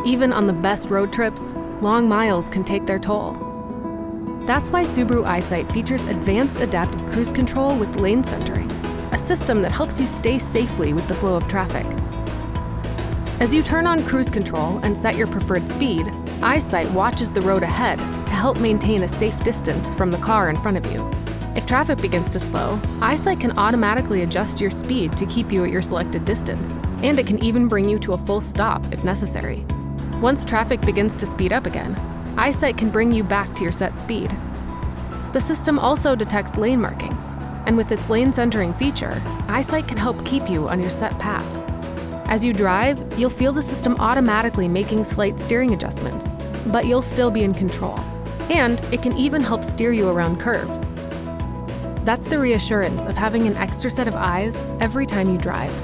Even on the best road trips, long miles can take their toll. That's why Subaru EyeSight features advanced adaptive cruise control with lane centering, a system that helps you stay safely with the flow of traffic. As you turn on cruise control and set your preferred speed, EyeSight watches the road ahead to help maintain a safe distance from the car in front of you. If traffic begins to slow, EyeSight can automatically adjust your speed to keep you at your selected distance, and it can even bring you to a full stop if necessary. Once traffic begins to speed up again, EyeSight can bring you back to your set speed. The system also detects lane markings, and with its lane centering feature, EyeSight can help keep you on your set path. As you drive, you'll feel the system automatically making slight steering adjustments, but you'll still be in control. And it can even help steer you around curves. That's the reassurance of having an extra set of eyes every time you drive.